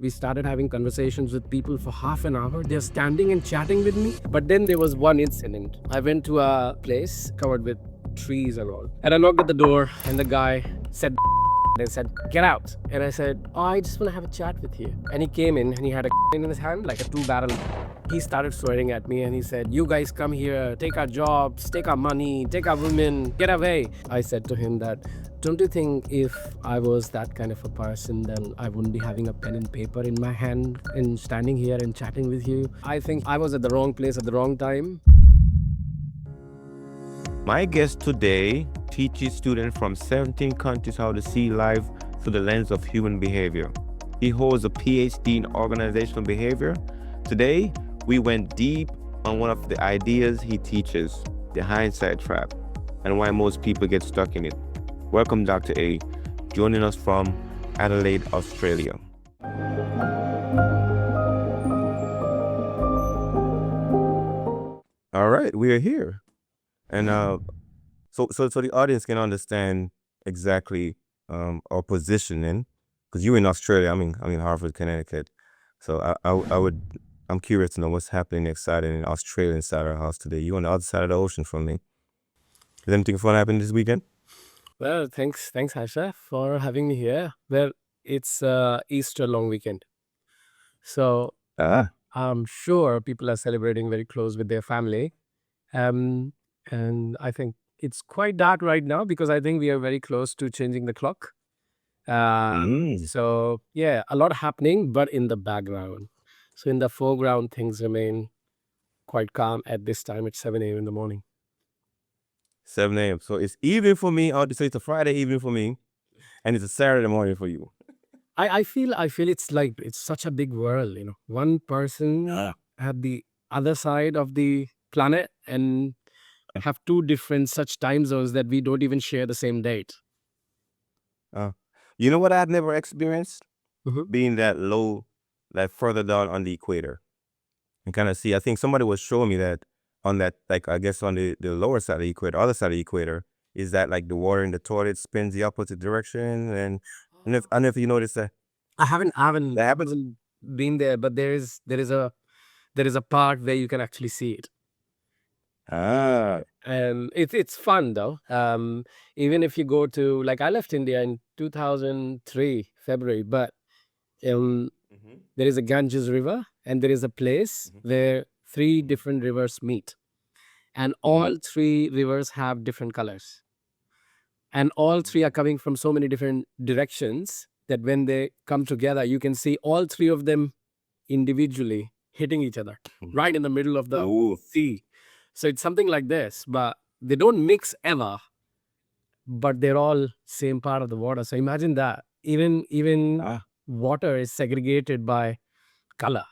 We started having conversations with people for half an hour. They're standing and chatting with me. But then there was one incident. I went to a place covered with trees and all. And I knocked at the door, and the guy said, and said, "Get out." And I said, "Oh, I just want to have a chat with you." And he came in and he had a in his hand, like a 2-barrel. He started swearing at me and he said, "You guys come here, take our jobs, take our money, take our women, get away." I said to him that, "Don't you think if I was that kind of a person, then I wouldn't be having a pen and paper in my hand and standing here and chatting with you? I think I was at the wrong place at the wrong time." My guest today teaches students from 17 countries how to see life through the lens of human behavior. He holds a PhD in organizational behavior. Today, we went deep on one of the ideas he teaches, the Hindsight Trap, and why most people get stuck in it. Welcome, Dr. A, joining us from Adelaide, Australia. All right, we are here. And so the audience can understand exactly our positioning, because you're in Australia. I'm in Hartford, Connecticut. So I'm curious to know what's happening exciting in Australia inside our house today. You on the other side of the ocean from me. Is anything fun happening this weekend? Well, thanks, Asher, for having me here. Well, it's Easter long weekend. So I'm sure people are celebrating very close with their family. And I think it's quite dark right now because I think we are very close to changing the clock. So yeah, a lot happening, but in the background. So in the foreground, things remain quite calm at this time. It's 7 a.m. in the morning. 7 a.m. So it's evening for me. So it's a Friday evening for me, and it's a Saturday morning for you. I feel it's like it's such a big world, you know. One person at the other side of the planet and have two different such time zones that we don't even share the same date. You know what I've never experienced? Mhm. Being that low, like further down on the equator. And kind of see, I think somebody was showing me that on that, like, I guess on the lower side of the equator, other side of the equator, is that like the water in the toilet spins the opposite direction. And I don't know if you noticed that. I haven't That happens? been there, but there is a part where you can actually see it. And it's fun though. Even if you go to, like, I left India in 2003 February, but there is a Ganges river and there is a place where 3 different rivers meet, and all 3 rivers have different colors, and all 3 are coming from so many different directions that when they come together, you can see all 3 of them individually hitting each other right in the middle of the sea. So it's something like this, but they don't mix ever, but they're all same part of the water. So imagine that. Even water is segregated by color,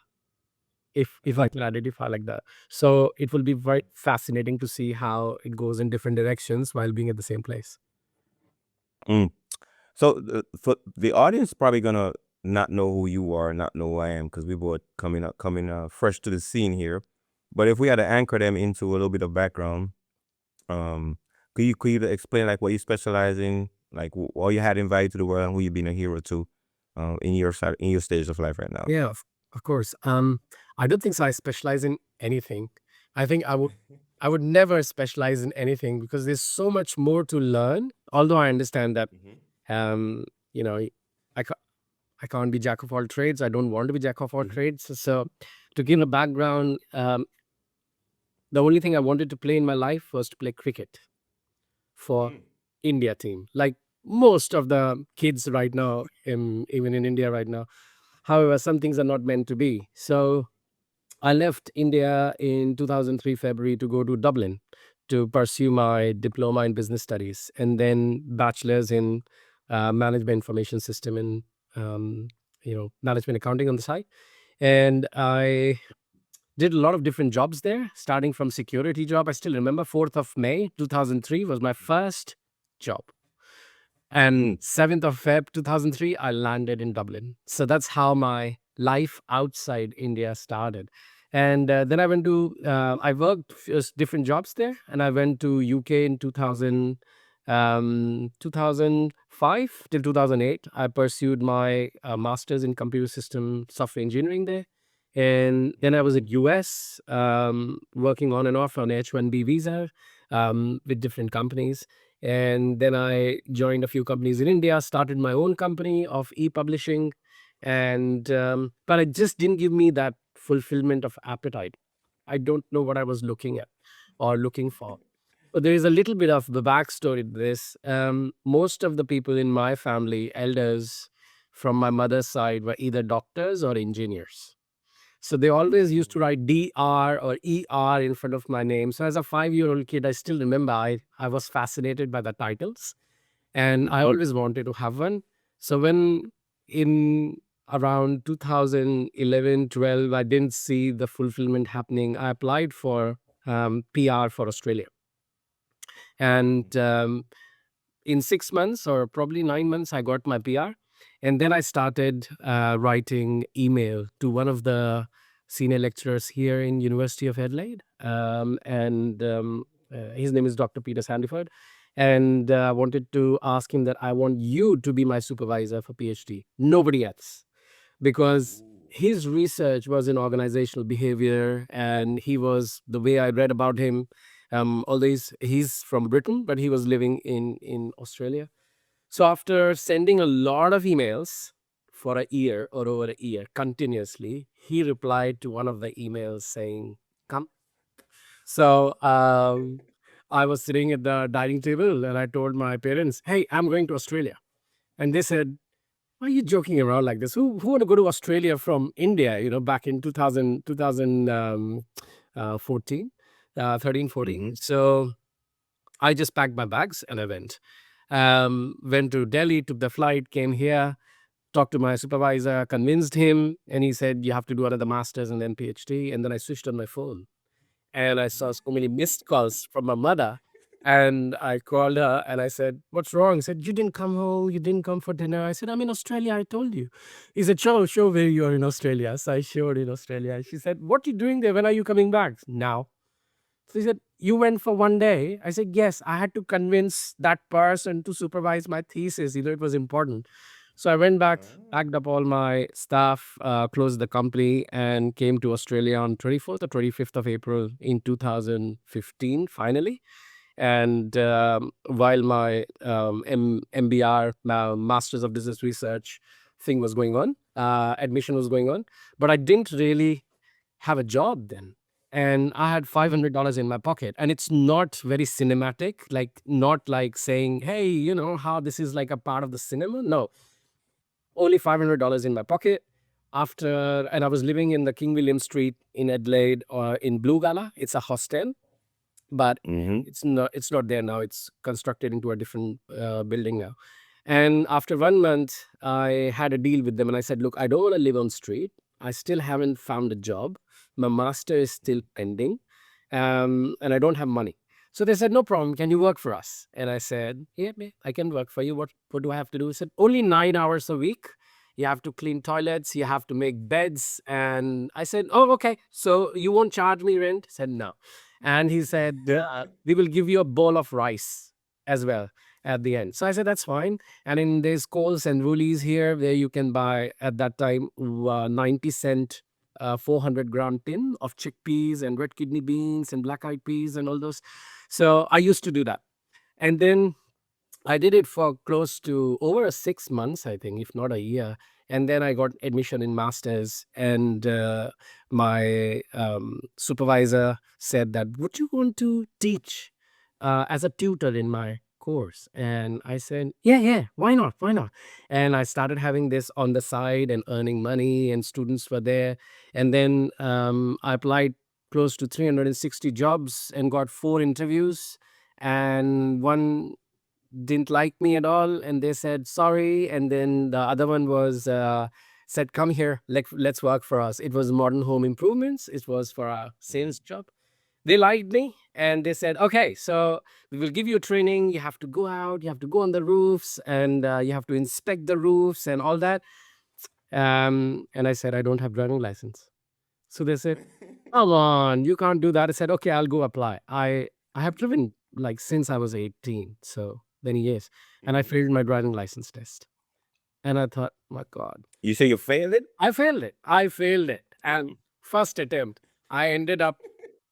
if I can identify like that. So it will be very fascinating to see how it goes in different directions while being at the same place. So for the audience, probably gonna not know who you are, not know who I am, because we both coming fresh to the scene here. But if we had to anchor them into a little bit of background, could you explain like what you specialize in, like what you had invited to the world, and who you've been a hero to, in your stage of life right now? Yeah, of course. I don't think so. I specialize in anything. I think I would never specialize in anything because there's so much more to learn. Although I understand that, you know, I ca- I can't be jack of all trades. I don't want to be jack of all trades. So, to give a background, the only thing I wanted to play in my life was to play cricket for India team, like most of the kids right now, even in India right now. However, some things are not meant to be. So I left India in 2003 February to go to Dublin to pursue my diploma in business studies and then bachelor's in management information system and management accounting on the side. And I did a lot of different jobs there, starting from security job. I still remember 4th of May 2003 was my first job. And 7th of Feb 2003, I landed in Dublin. So that's how my life outside India started. And then I went to, I worked different jobs there. And I went to UK in 2000, 2005 till 2008, I pursued my master's in computer system software engineering there. And then I was at US, working on and off on H-1B visa, with different companies. And then I joined a few companies in India, started my own company of e-publishing. And but it just didn't give me that fulfillment of appetite. I don't know what I was looking at or looking for. But there is a little bit of the backstory to this. Most of the people in my family, elders from my mother's side, were either doctors or engineers. So they always used to write DR or ER in front of my name. So as a 5-year-old kid, I still remember I was fascinated by the titles, and I always wanted to have one. So when in around 2011, 12, I didn't see the fulfillment happening, I applied for PR for Australia. And in 6 months or probably 9 months, I got my PR. And then I started writing email to one of the senior lecturers here in University of Adelaide. And his name is Dr. Peter Sandiford. And I wanted to ask him that I want you to be my supervisor for PhD, nobody else, because his research was in organizational behavior, and he was, the way I read about him, although he's from Britain, but he was living in Australia. So after sending a lot of emails for a year or over a year continuously, he replied to one of the emails saying, "Come." So I was sitting at the dining table and I told my parents, "Hey, I'm going to Australia." And they said, "Why are you joking around like this? Who want to go to Australia from India, back in 2014, 13, 14?" So I just packed my bags and I went. Went to Delhi, took the flight, came here, talked to my supervisor, convinced him, and he said, "You have to do another master's and then PhD." And then I switched on my phone and I saw so many missed calls from my mother. And I called her and I said, "What's wrong?" He said, "You didn't come home. You didn't come for dinner." I said, "I'm in Australia. I told you." He said, Show where you are in Australia." So I showed in Australia. She said, "What are you doing there? When are you coming back?" "Now." So he said, "You went for one day?" I said, "Yes, I had to convince that person to supervise my thesis. It was important." So I went back, packed up all my stuff, closed the company, and came to Australia on 24th or 25th of April in 2015, finally. And while my MBR, Masters of Business Research thing was going on, admission was going on, but I didn't really have a job then. And I had $500 in my pocket. And it's not very cinematic, like, not like saying, "Hey, how this is like a part of the cinema." No, only $500 in my pocket. And I was living in the King William Street in Adelaide, or in Blue Gala. It's a hostel, but it's not there now. It's constructed into a different building now. And after 1 month, I had a deal with them and I said, "Look, I don't want to live on street. I still haven't found a job. My master is still pending. And I don't have money." So they said, "No problem. Can you work for us?" And I said, "Yeah, I can work for you. What do I have to do?" He said, "Only 9 hours a week. You have to clean toilets. You have to make beds." And I said, "Oh, okay. So you won't charge me rent?" He said, "No." And he said, "We will give you a bowl of rice as well at the end." So I said, "That's fine." And in there's Coles and Woolies here, where you can buy at that time 90 cent 400-gram tin of chickpeas and red kidney beans and black eyed peas and all those. So I used to do that. And then I did it for close to over 6 months, I think, if not a year. And then I got admission in masters, and my supervisor said that, "Would you want to teach as a tutor in my course?" And I said, "Yeah, yeah, why not? Why not?" And I started having this on the side and earning money, and students were there. And then I applied close to 360 jobs and got 4 interviews. And one didn't like me at all, and they said sorry. And then the other one was said, "Come here, let's work for us." It was modern home improvements. It was for a sales job. They liked me and they said, "Okay, so we will give you training. You have to go out, you have to go on the roofs, and you have to inspect the roofs and all that." And I said, "I don't have driving license." So they said, "Come on, you can't do that." I said, "Okay, I'll go apply." I have driven like since I was 18. So many years. And I Mhm. failed my driving license test. And I thought, my God, You say you failed it? I failed it. I failed it. And first attempt, I ended up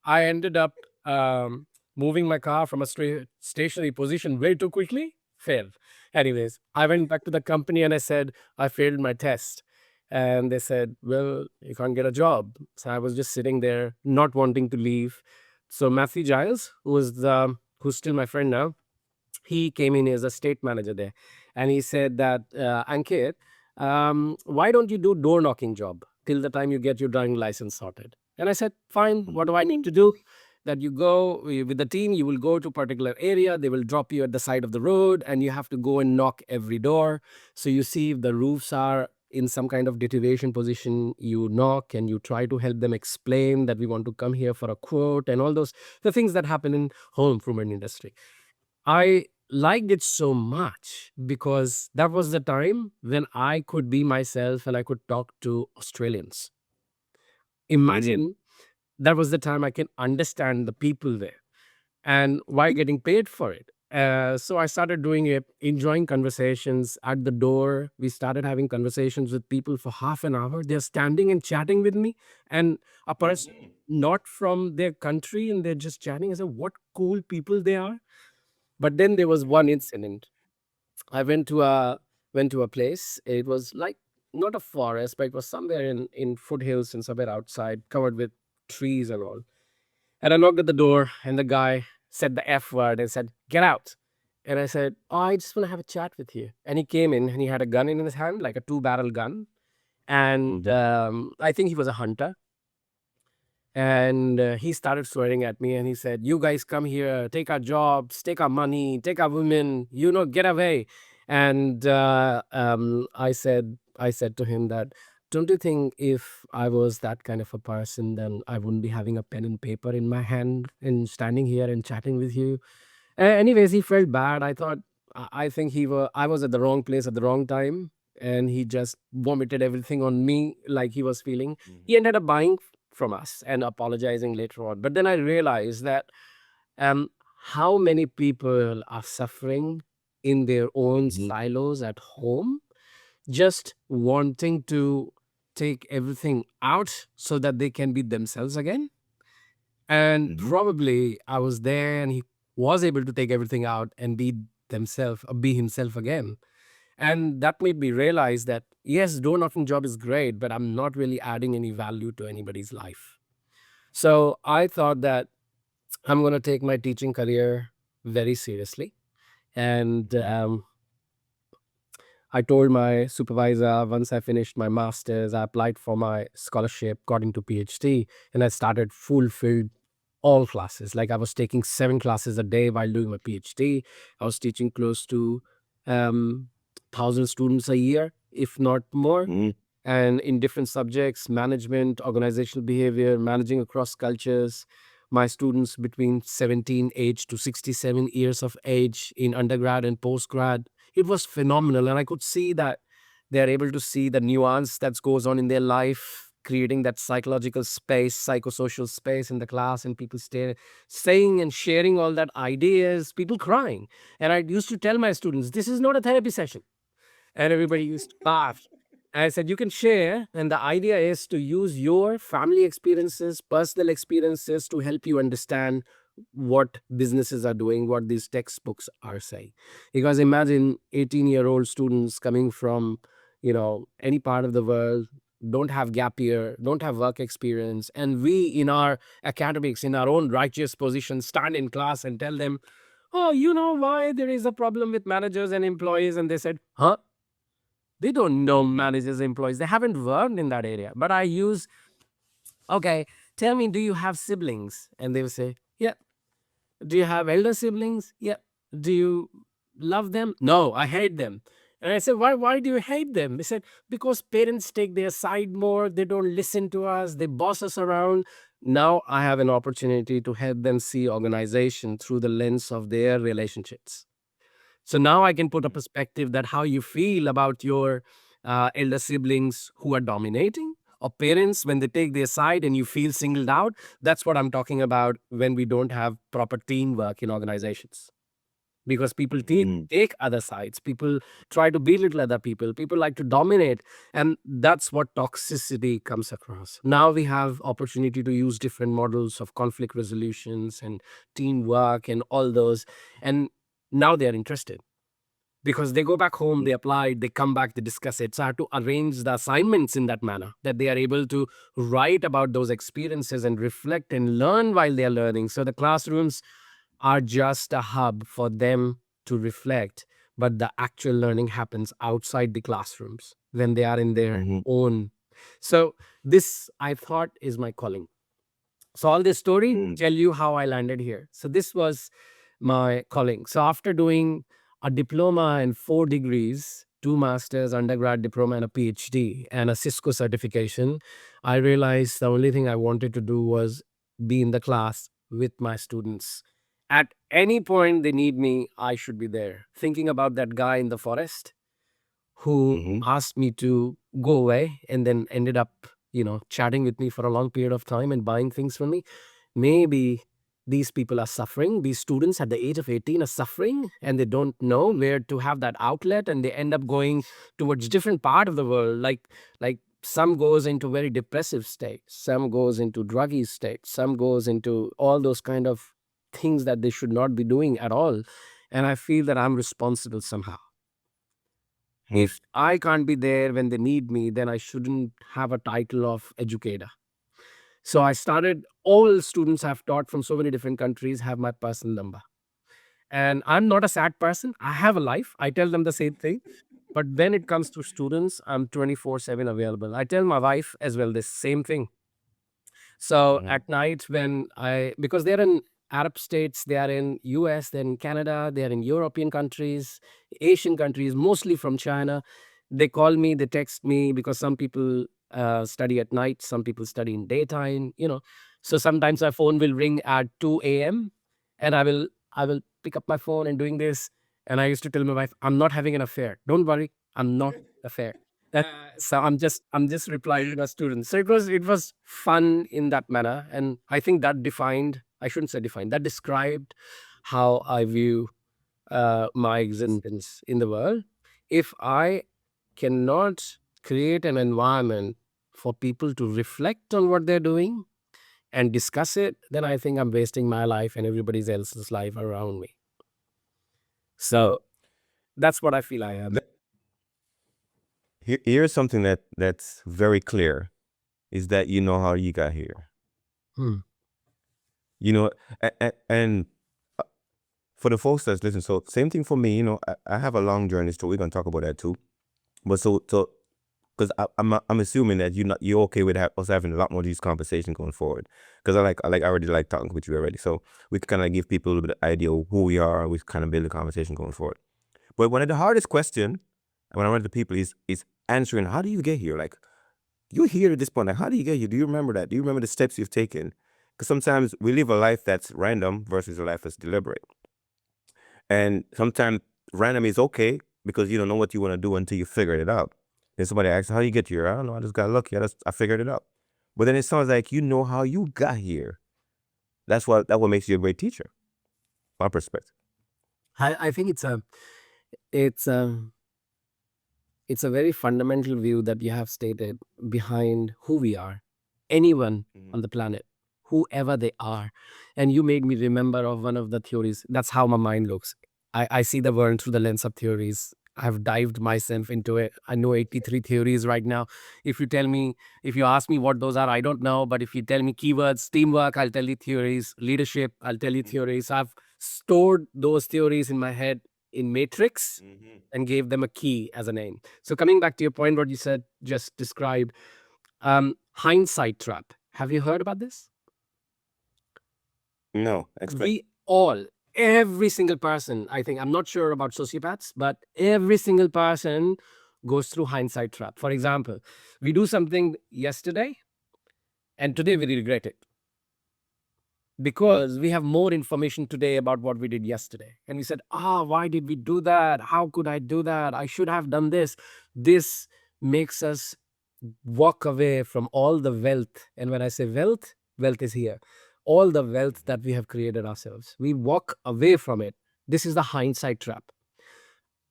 I ended up um, moving my car from a stationary position way too quickly. Failed. Anyways, I went back to the company and I said, I failed my test. And they said, well, you can't get a job. So I was just sitting there, not wanting to leave. So Matthew Giles, who's still my friend now, he came in as a state manager there, and he said that, Ankit, why don't you do door knocking job till the time you get your driving license sorted? And I said, fine, what do I need to do? That you go with the team, you will go to a particular area, they will drop you at the side of the road, and you have to go and knock every door. So you see if the roofs are in some kind of deterioration position, you knock and you try to help them explain that we want to come here for a quote, and all those the things that happen in home improvement industry. I liked it so much because that was the time when I could be myself and I could talk to Australians. Imagine that was the time I can understand the people there and why getting paid for it. So I started doing it, enjoying conversations at the door. We started having conversations with people for half an hour. They're standing and chatting with me, and a person not from their country, and they're just chatting. I said, "What cool people they are!" But then there was one incident. I went to a place. It was like not a forest, but it was somewhere in foothills and somewhere outside, covered with trees and all. And I knocked at the door, and the guy said the F word and said, "Get out." And I said, "Oh, I just want to have a chat with you." And he came in, and he had a gun in his hand, like a two-barrel gun. And Mhm. I think he was a hunter. And he started swearing at me, and he said, "You guys come here, take our jobs, take our money, take our women, get away." And I said to him that, "Don't you think if I was that kind of a person, then I wouldn't be having a pen and paper in my hand and standing here and chatting with you?" Anyways, he felt bad. I thought, I think I was at the wrong place at the wrong time, and he just vomited everything on me like he was feeling. He ended up buying from us and apologizing later on. But then I realized that, um, how many people are suffering in their own silos at home, just wanting to take everything out so that they can be themselves again. And Mhm. probably I was there and he was able to take everything out and be himself again. And that made me realize that, yes, door knocking job is great, but I'm not really adding any value to anybody's life. So I thought that I'm going to take my teaching career very seriously. And I told my supervisor once I finished my master's, I applied for my scholarship, got into PhD, and I started fulfilled all classes. Like I was taking 7 classes a day while doing my PhD. I was teaching close to 1,000 students a year, if not more, Mhm. and in different subjects: management, organizational behavior, managing across cultures. My students between 17 age to 67 years of age in undergrad and postgrad. It was phenomenal. And I could see that they're able to see the nuance that goes on in their life, creating that psychological space, psychosocial space in the class, and people saying and sharing all that ideas, people crying. And I used to tell my students, this is not a therapy session, and everybody used to laugh. I said, you can share, and the idea is to use your family experiences, personal experiences to help you understand what businesses are doing, what these textbooks are saying. Because imagine 18-year-old students coming from, any part of the world, don't have gap year, don't have work experience, and we in our academics, in our own righteous position, stand in class and tell them, "Oh, you know why there is a problem with managers and employees?" And they said, "Huh? They don't know managers, employees. They haven't worked in that area." But I use, okay, tell me, do you have siblings? And they will say, yeah. Do you have elder siblings? Yeah. Do you love them? No, I hate them. And I said, why do you hate them? They said, because parents take their side more. They don't listen to us. They boss us around. Now I have an opportunity to help them see organization through the lens of their relationships. So now I can put a perspective that how you feel about your elder siblings who are dominating, or parents when they take their side and you feel singled out. That's what I'm talking about when we don't have proper teamwork in organizations. because people Mm-hmm. take other sides. People try to belittle other people. People like to dominate. And that's what toxicity comes across. Now we have opportunity to use different models of conflict resolutions and teamwork and all those. And now they are interested because they go back home, they apply it, they come back, they discuss it. So I have to arrange the assignments in that manner that they are able to write about those experiences and reflect and learn while they are learning. So the classrooms are just a hub for them to reflect, but the actual learning happens outside the classrooms when they are in their Mm-hmm. own. So this I thought is my calling. So all this story tell you how I landed here. So this was my calling. So after doing a diploma and 4 degrees, 2 masters, undergrad diploma and a PhD and a Cisco certification, I realized the only thing I wanted to do was be in the class with my students. At any point they need me, I should be there. Thinking about that guy in the forest who Mm-hmm. asked me to go away and then ended up, chatting with me for a long period of time and buying things from me. Maybe these people are suffering. These students at the age of 18 are suffering and they don't know where to have that outlet and they end up going towards different part of the world. Like some goes into very depressive state, some goes into druggy state, some goes into all those kind of things that they should not be doing at all. And I feel that I'm responsible somehow. If I can't be there when they need me, then I shouldn't have a title of educator. So I started, all students I've taught from so many different countries have my personal number. And I'm not a sad person. I have a life. I tell them the same thing. But when it comes to students, I'm 24/7 available. I tell my wife as well the same thing. So Mm-hmm. at night when because they're in Arab states, they are in US, they're in Canada, they're in European countries, Asian countries, mostly from China. They call me, they text me because some people study at night, some people study in daytime. So sometimes my phone will ring at 2 a.m. and I will pick up my phone and doing this. And I used to tell my wife, I'm not having an affair. Don't worry, I'm not affair. So I'm just replying to the students. So it was fun in that manner, and I think that defined. I shouldn't say defined. That described how I view my existence in the world. If I cannot create an environment for people to reflect on what they're doing and discuss it, then I think I'm wasting my life and everybody else's life around me. So that's what I feel I am. Here's something that's very clear is that you know how you got here. Hmm. You know, and for the folks that's listening, so same thing for me. I have a long journey, so we're gonna talk about that too. But so because I'm assuming that you're okay with us having a lot more of these conversations going forward. Because I already like talking with you already, so we can kind of give people a little bit of idea of who we are. We kind of build a conversation going forward. But one of the hardest question when I run to people is answering how do you get here? Like you're here at this point. Like how do you get here? Do you remember that? Do you remember the steps you've taken? Because sometimes we live a life that's random versus a life that's deliberate. And sometimes random is okay because you don't know what you want to do until you figure it out. Then somebody asks, how you get here? I don't know. I just got lucky. I figured it out. But then it sounds like you know how you got here. That what makes you a great teacher. My perspective. I think it's a it's a very fundamental view that you have stated behind who we are, anyone Mm-hmm. on the planet, whoever they are. And you made me remember of one of the theories. That's how my mind looks. I see the world through the lens of theories. I've dived myself into it. I know 83 theories right now. If you ask me what those are, I don't know. But if you tell me keywords, teamwork, I'll tell you theories, leadership, I'll tell you theories. I've stored those theories in my head in Matrix Mm-hmm. and gave them a key as a name. So coming back to your point, what you said, just described, hindsight trap. Have you heard about this? No, explain. We all, every single person, I think, I'm not sure about sociopaths, but every single person goes through hindsight trap. For example, we do something yesterday and today we regret it because we have more information today about what we did yesterday. And we said, why did we do that? How could I do that? I should have done this. This makes us walk away from all the wealth. And when I say wealth, wealth is here. All the wealth that we have created ourselves. We walk away from it This is the hindsight trap.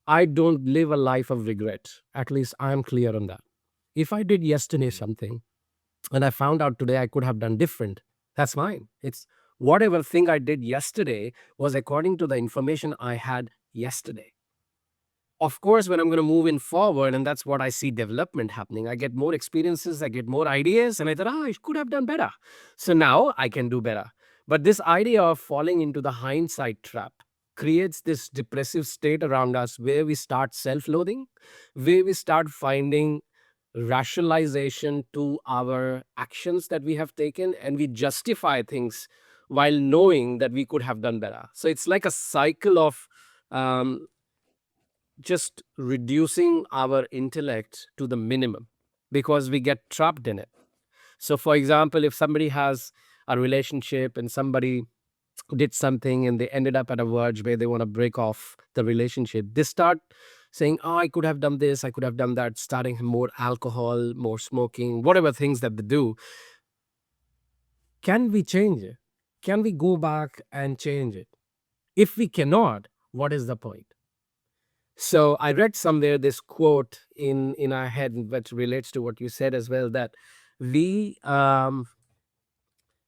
I don't live a life of regret. At least I am clear on that. If I did yesterday Mhm. something and I found out today I could have done different, that's fine. It's whatever thing I did yesterday was according to the information I had yesterday. Of course, when I'm going to move in forward, and that's what I see development happening, I get more experiences, I get more ideas, and I thought, I could have done better. So now I can do better. But this idea of falling into the hindsight trap creates this depressive state around us where we start self loathing, where we start finding rationalization to our actions that we have taken, and we justify things while knowing that we could have done better. So it's like a cycle of um, just reducing our intellect to the minimum because we get trapped in it. So, for example, if somebody has a relationship and somebody did something and they ended up at a verge where they want to break off the relationship, they start saying, oh, I could have done this, I could have done that, starting more alcohol, more smoking, whatever things that they do. Can we change it? Can we go back and change it? If we cannot, what is the point? So I read somewhere this quote in our head, which relates to what you said as well, that we um,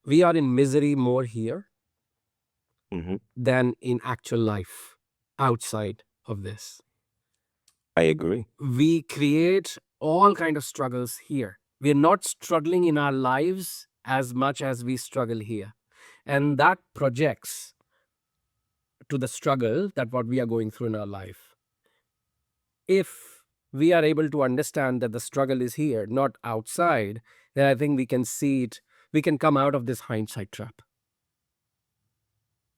we are in misery more here Mhm. than in actual life outside of this. I agree. We create all kind of struggles here. We're not struggling in our lives as much as we struggle here, and that projects to the struggle that what we are going through in our life. If we are able to understand that the struggle is here, not outside, then I think we can see it. We can come out of this hindsight trap.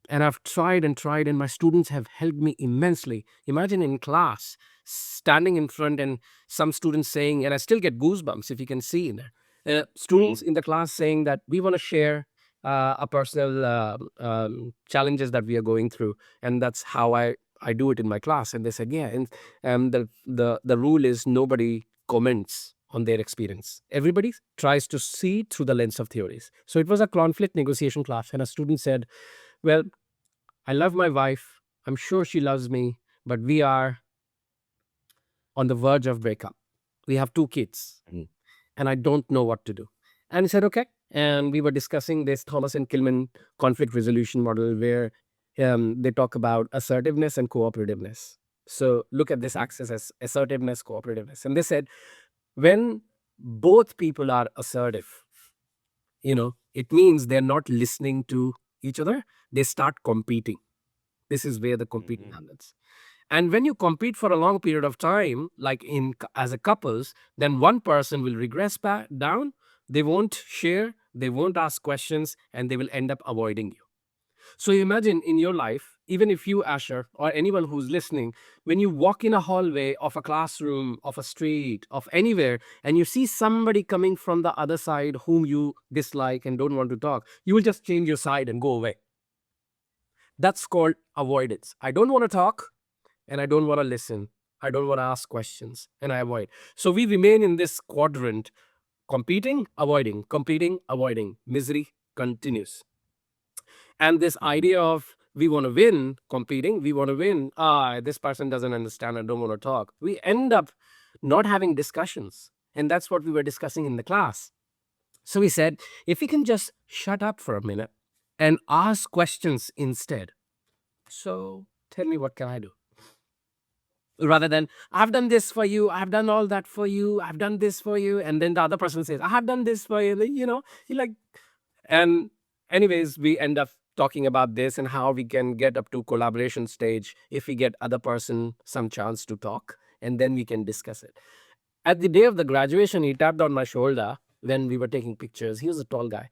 And I've tried and tried, and my students have helped me immensely. Imagine in class, standing in front, and some students saying, and I still get goosebumps if you can see in there. Students Mhm. in the class saying that we want to share a personal challenges that we are going through, and that's how I do it in my class. And they said, yeah, and the rule is nobody comments on their experience. Everybody tries to see through the lens of theories. So it was a conflict negotiation class, and a student said, well, I love my wife. I'm sure she loves me, but we are on the verge of breakup. We have two kids, Mhm. and I don't know what to do. And he said, okay. And we were discussing this Thomas and Kilman conflict resolution model where they talk about assertiveness and cooperativeness. So look at this Mhm. axis as assertiveness, cooperativeness. And they said, when both people are assertive, it means they're not listening to each other. They start competing. This is where the competing Mhm. happens. And when you compete for a long period of time, like as a couples, then one person will regress back down. They won't share, they won't ask questions, and they will end up avoiding you. So you imagine in your life, even if you, Asher, or anyone who's listening, when you walk in a hallway of a classroom, of a street, of anywhere, and you see somebody coming from the other side whom you dislike and don't want to talk, you will just change your side and go away. That's called avoidance. I don't want to talk and I don't want to listen. I don't want to ask questions and I avoid. So we remain in this quadrant, competing, avoiding. Misery continues. And this Mhm. idea of we want to win, competing, we want to win. This person doesn't understand. I don't want to talk. We end up not having discussions. And that's what we were discussing in the class. So we said, if we can just shut up for a minute and ask questions instead. So tell me, what can I do? Rather than, I've done this for you, I've done all that for you, I've done this for you. And then the other person says, I have done this for you. You like, and anyways, we end up talking about this and how we can get up to collaboration stage if we get other person some chance to talk, and then we can discuss it. At the day of the graduation, he tapped on my shoulder when we were taking pictures. He was a tall guy.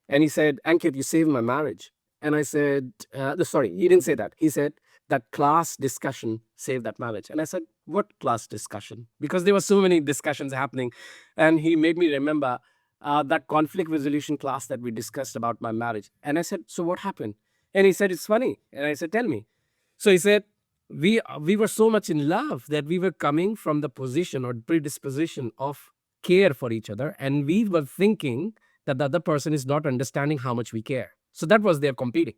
And he said, Ankit, you saved my marriage. And I said, sorry, he didn't say that. He said, that class discussion saved that marriage. And I said, what class discussion? Because there were so many discussions happening. And he made me remember that conflict resolution class that we discussed about my marriage. And I said, so what happened? And he said, it's funny. And I said, tell me. So he said, we were so much in love that we were coming from the position or predisposition of care for each other. And we were thinking that the other person is not understanding how much we care. So that was their competing.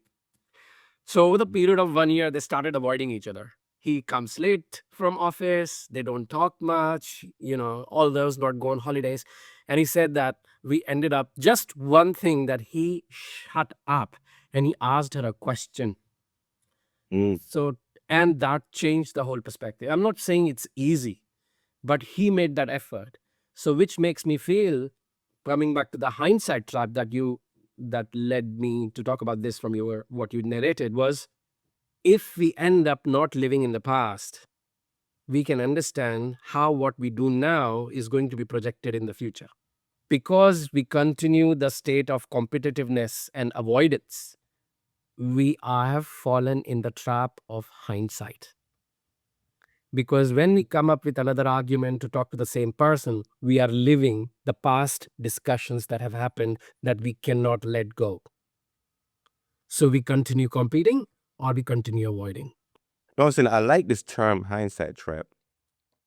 So over the period of 1 year, they started avoiding each other. He comes late from office. They don't talk much. All those not go on holidays. And he said that we ended up just one thing that he shut up and he asked her a question. Mm. So, and that changed the whole perspective. I'm not saying it's easy, but he made that effort. So, which makes me feel, coming back to the hindsight trap that led me to talk about this from your what you narrated was, if we end up not living in the past, we can understand how what we do now is going to be projected in the future. Because we continue the state of competitiveness and avoidance, we have fallen in the trap of hindsight. Because when we come up with another argument to talk to the same person, we are living the past discussions that have happened that we cannot let go. So we continue competing or we continue avoiding. No, listen, I like this term hindsight trap.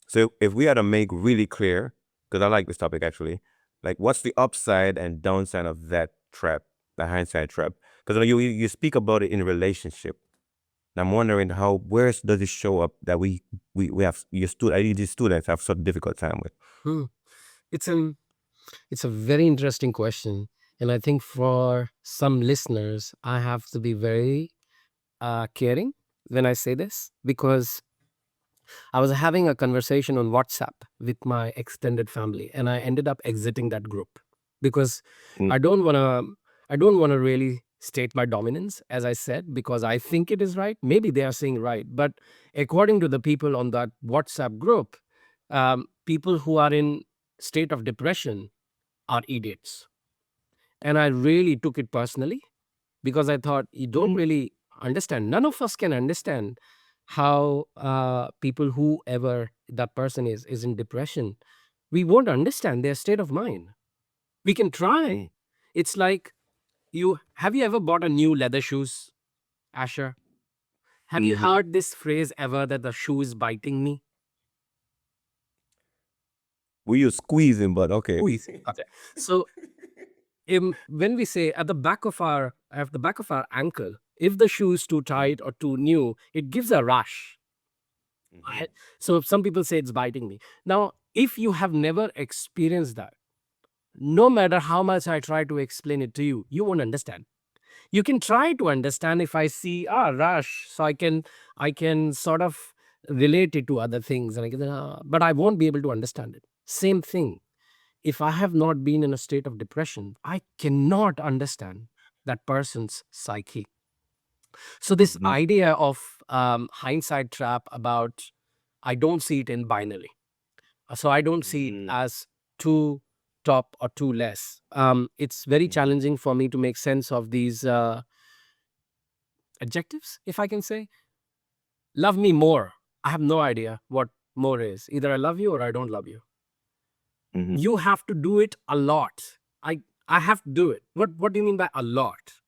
So if we had to make really clear, because I like this topic actually, like what's the upside and downside of that trap, the hindsight trap? Because you speak about it in relationship. And I'm wondering where does it show up that we have these students have such a difficult time with? Hmm. It's a very interesting question. And I think for some listeners, I have to be very caring when I say this, because I was having a conversation on WhatsApp with my extended family and I ended up exiting that group because Mm. I don't want to I don't want to really state my dominance, as I said, because I think it is right. Maybe they are saying right, but according to the people on that WhatsApp group, people who are in state of depression are idiots. And I really took it personally because I thought, you don't really understand. None of us can understand how people, whoever that person is in depression, we won't understand their state of mind. We can try. It's like, you ever bought a new leather shoes, Asher? Have you heard this phrase ever, that the shoe is biting me? We use squeezing, but okay. Squeeze. Okay. So when we say at the back of our ankle, if the shoe is too tight or too new, it gives a rush. Right? So some people say it's biting me. Now, if you have never experienced that, no matter how much I try to explain it to you, you won't understand. You can try to understand if I see rush, so I can sort of relate it to other things, and but I won't be able to understand it. Same thing. If I have not been in a state of depression, I cannot understand that person's psyche. So this Mhm. idea of hindsight trap about, I don't see it in binary. So I don't see it Mhm. as too top or too less. It's very Mhm. challenging for me to make sense of these adjectives, if I can say. Love me more. I have no idea what more is. Either I love you or I don't love you. Mhm. You have to do it a lot. I have to do it. What do you mean by a lot?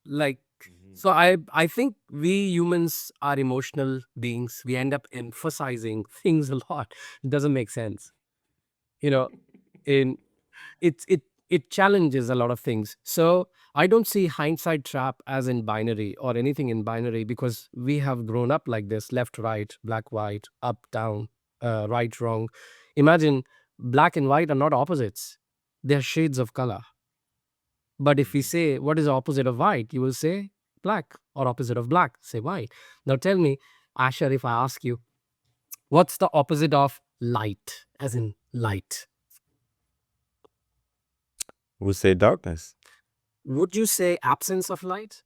Like, Mhm. so I think we humans are emotional beings. We end up emphasizing things a lot. It doesn't make sense. You know, in it challenges a lot of things. So I don't see hindsight trap as in binary or anything in binary, because we have grown up like this: left, right, black, white, up, down, right, wrong. Imagine, black and white are not opposites; they're shades of color. But if we Mhm. say, what is the opposite of white, you will say black, or opposite of black, say white. Now tell me, Asher, if I ask you, what's the opposite of light, as in light? We'll say darkness. Would you say absence of light?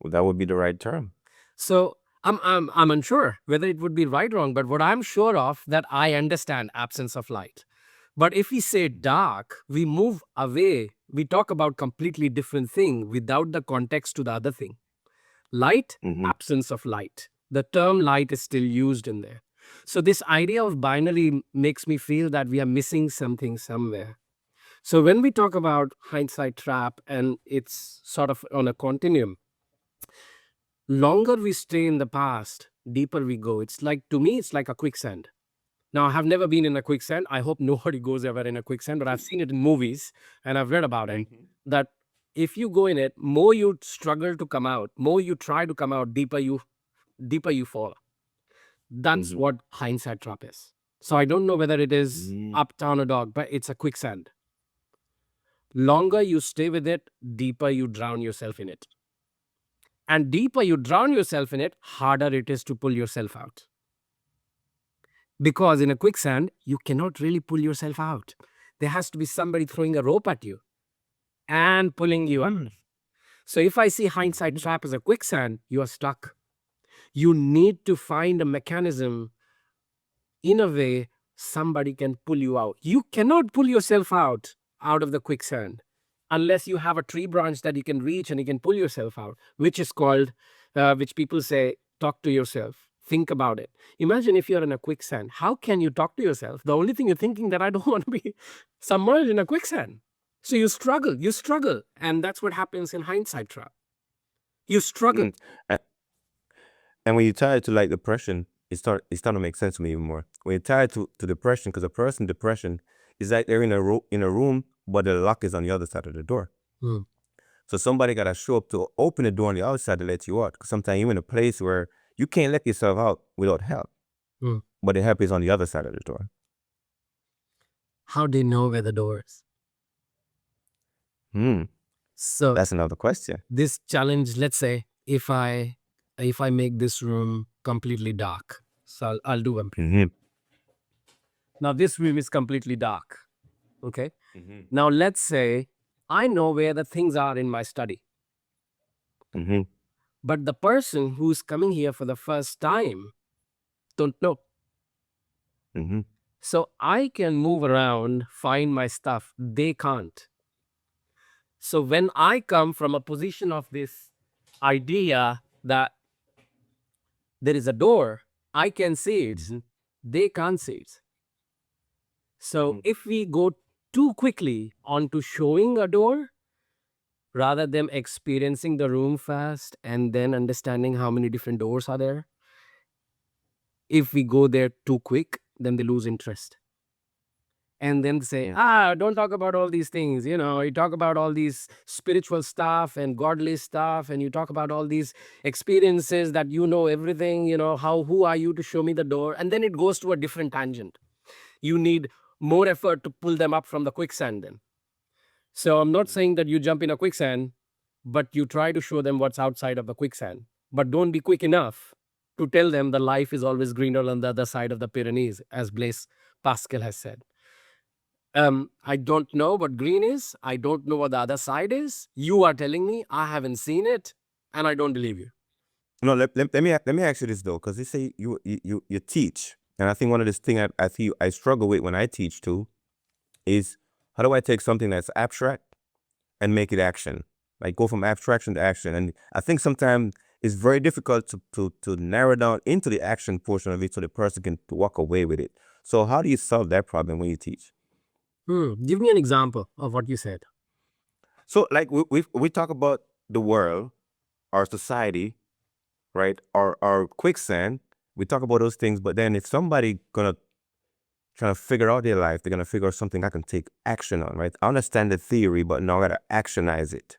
Well, that would be the right term. So I'm unsure whether it would be right or wrong, but what I'm sure of, that I understand absence of light. But if we say dark, we move away. We talk about completely different thing without the context to the other thing. Light, Mhm. absence of light. The term light is still used in there. So this idea of binary makes me feel that we are missing something somewhere. So when we talk about hindsight trap, and it's sort of on a continuum, longer we stay in the past, deeper we go. It's like, to me, it's like a quicksand. Now, I have never been in a quicksand. I hope nobody goes ever in a quicksand, but I've seen it in movies and I've read about it. Mhm. That if you go in it, more you struggle to come out, more you try to come out, deeper you fall. That's what hindsight trap is. So I don't know whether it is uptown or dog, but it's a quicksand. Longer you stay with it, deeper you drown yourself in it. And deeper you drown yourself in it, harder it is to pull yourself out. Because in a quicksand, you cannot really pull yourself out. There has to be somebody throwing a rope at you and pulling you out. So if I see hindsight trap as a quicksand, you are stuck. You need to find a mechanism in a way somebody can pull you out. You cannot pull yourself out of the quicksand unless you have a tree branch that you can reach and you can pull yourself out, which is called, which people say, talk to yourself. Think about it. Imagine if you're in a quicksand. How can you talk to yourself? The only thing you're thinking that I don't want to be submerged in a quicksand. So you struggle. And that's what happens in hindsight trap. You struggle. And when you tie it to like depression, it's starting to make sense to me even more. When you tie it to depression, because a person depression is like they're in a room, but the lock is on the other side of the door. So somebody gotta show up to open the door on the outside to let you out. Because sometimes you're in a place where you can't let yourself out without help. But the help is on the other side of the door. How do you know where the door is? So That's another question. this challenge, let's say, if I make this room completely dark, so I'll do one. Now this room is completely dark. Okay. Now let's say I know where the things are in my study. But the person who's coming here for the first time don't know. So I can move around, find my stuff. They can't. So when I come from a position of this idea that there is a door, I can see it. They can't see it. So if we go too quickly onto showing a door, rather than experiencing the room first and then understanding how many different doors are there, if we go there too quick, then they lose interest. And then say, don't talk about all these things. You talk about all these spiritual stuff and godly stuff, and you talk about all these experiences that you know everything, who are you to show me the door? And then it goes to a different tangent. You need more effort to pull them up from the quicksand then. So I'm not saying that you jump in a quicksand, but you try to show them what's outside of the quicksand. But don't be quick enough to tell them the life is always greener on the other side of the Pyrenees, as Blaise Pascal has said. I don't know what green is. I don't know what the other side is. You are telling me I haven't seen it, and I don't believe you. No, let me ask you this though, because you say you teach, and I think one of the things I struggle with when I teach too is how do I take something that's abstract and make it action, like go from abstraction to action. And I think sometimes it's very difficult to narrow down into the action portion of it so the person can walk away with it. So how do you solve that problem when you teach? Give me an example of what you said. So like we talk about the world, our society, right? Our quicksand. We talk about those things, but then if somebody gonna try to figure out their life, they're gonna figure out something I can take action on, right? I understand the theory, but now I gotta actionize it.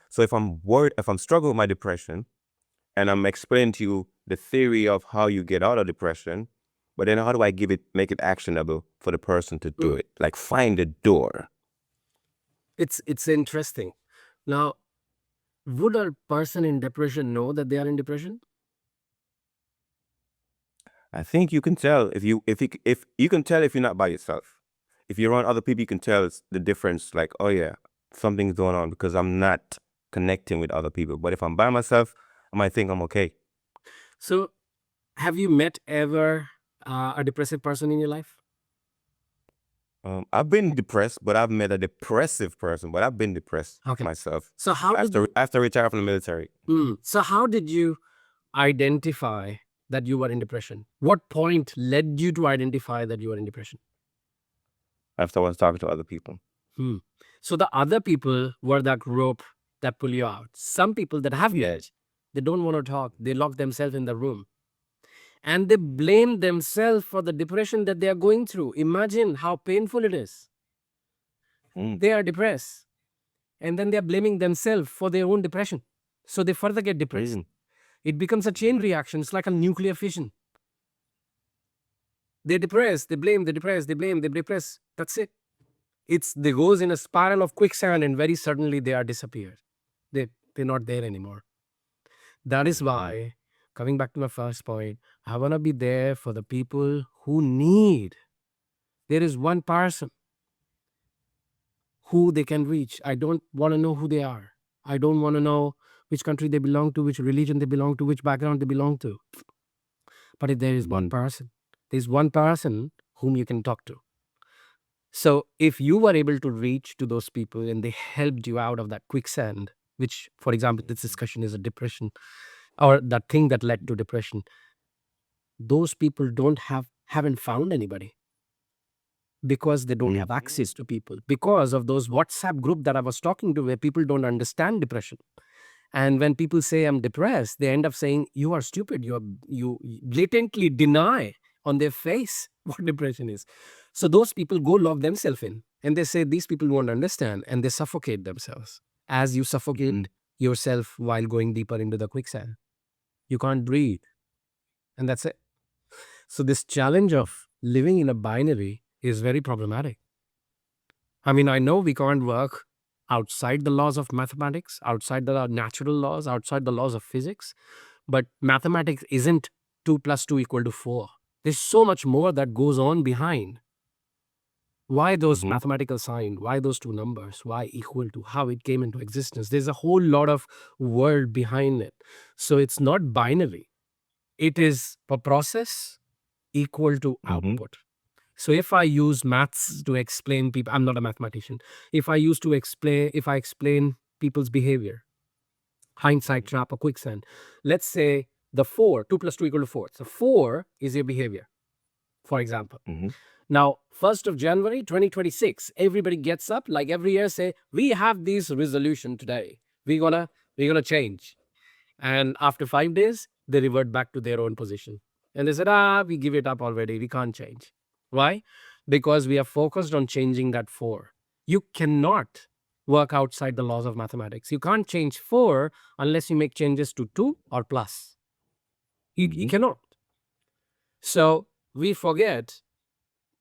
So if I'm struggling with my depression, and I'm explaining to you the theory of how you get out of depression, but then how do I make it actionable for the person to do it? Like find the door. It's interesting. Now, would a person in depression know that they are in depression? I think you can tell if you can tell if you're not by yourself. If you're around other people, you can tell the difference. Like, oh yeah, something's going on because I'm not connecting with other people. But if I'm by myself, I might think I'm okay. So, have you met ever a depressive person in your life? I've been depressed, but I've met a depressive person. But I've been depressed myself. So how after retiring from the military? So how did you identify that you were in depression? What point led you to identify that you were in depression? After I was talking to other people. So the other people were that rope that pull you out. Some people that have you edge, they don't want to talk. They lock themselves in the room. And they blame themselves for the depression that they are going through. Imagine how painful it is. They are depressed. and then they're blaming themselves for their own depression. So they further get depressed. It becomes a chain reaction. It's like a nuclear fission. They're depressed, they blame, they depress, they blame, they depress. That's it. They goes in a spiral of quicksand, and very suddenly they are disappeared. They're not there anymore. That is why, coming back to my first point, I want to be there for the people who need. There is one person who they can reach. I don't want to know who they are. I don't want to know which country they belong to, which religion they belong to, which background they belong to. But if there is one person, there's one person whom you can talk to. So if you were able to reach to those people and they helped you out of that quicksand, which, for example, this discussion is a depression, or that thing that led to depression, those people haven't found anybody because they don't have access to people, because of those WhatsApp group that I was talking to, where people don't understand depression. And when people say I'm depressed, they end up saying, you are stupid. You blatantly deny on their face what depression is. So those people go lock themselves in, and they say these people won't understand, and they suffocate themselves, as you suffocate yourself while going deeper into the quicksand. You can't breathe. And that's it. So this challenge of living in a binary is very problematic. I mean, I know we can't work outside the laws of mathematics, outside the natural laws, outside the laws of physics, but mathematics isn't 2 plus 2 equal to 4. There's so much more that goes on behind. Why those mathematical signs? Why those two numbers? Why equal to? How it came into existence? There's a whole lot of world behind it. So it's not binary. It is a process equal to output. So if I use maths to explain people, I'm not a mathematician. If I explain people's behavior, hindsight trap or quicksand, let's say the 4, 2 plus 2 equal to 4. So 4 is your behavior, for example. Now, 1st of January 2026, everybody gets up like every year, say, we have this resolution today. We're gonna change. And after 5 days, they revert back to their own position. And they said, we give it up already. We can't change. Why? Because we are focused on changing that 4. You cannot work outside the laws of mathematics. You can't change 4 unless you make changes to 2 or plus. You cannot. So we forget,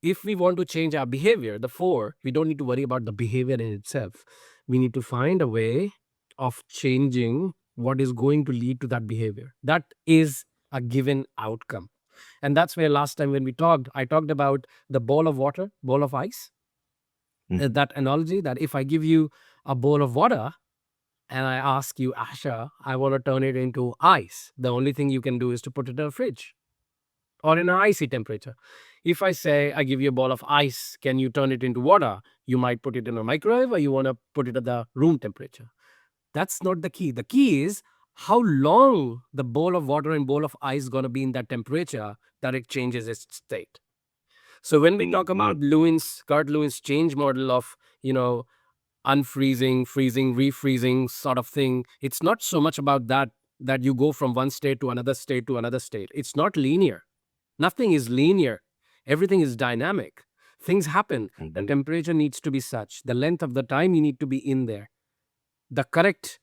if we want to change our behavior, the 4, we don't need to worry about the behavior in itself. We need to find a way of changing what is going to lead to that behavior. That is a given outcome. And that's where last time when we talked, I talked about the ball of water, ball of ice. That analogy, that if I give you a bowl of water and I ask you, Asher, I want to turn it into ice, the only thing you can do is to put it in a fridge or in an icy temperature. If I say, I give you a ball of ice, can you turn it into water? You might put it in a microwave, or you want to put it at the room temperature. That's not the key. The key is how long the bowl of water and bowl of ice is going to be in that temperature that it changes its state. So when we talk about Kurt Lewin's change model of, unfreezing, freezing, refreezing sort of thing, it's not so much about that you go from one state to another state to another state. It's not linear. Nothing is linear. Everything is dynamic. Things happen. The temperature needs to be such. The length of the time you need to be in there. The correct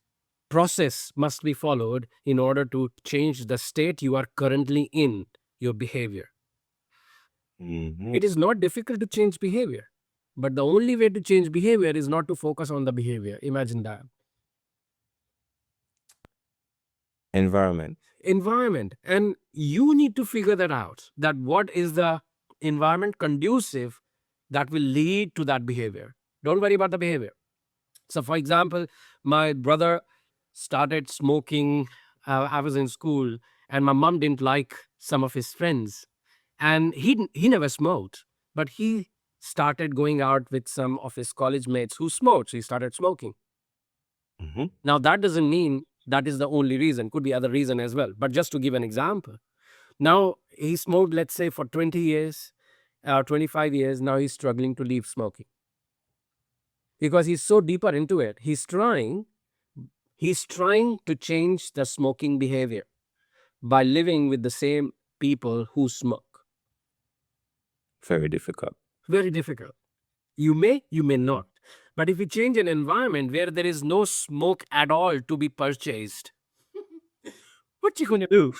process must be followed in order to change the state you are currently in, your behavior. It is not difficult to change behavior, but the only way to change behavior is not to focus on the behavior. Imagine that. Environment. And you need to figure that out, that what is the environment conducive that will lead to that behavior. Don't worry about the behavior. So for example, my brother started smoking. I was in school, and my mom didn't like some of his friends, and he never smoked, but he started going out with some of his college mates who smoked. So he started smoking. Now that doesn't mean that is the only reason. Could be other reason as well. But just to give an example, now he smoked, let's say, for 20 years, 25 years. Now he's struggling to leave smoking because he's so deeper into it. He's trying to change the smoking behavior by living with the same people who smoke. Very difficult. Very difficult. You may not. But if we change an environment where there is no smoke at all to be purchased, what you gonna do?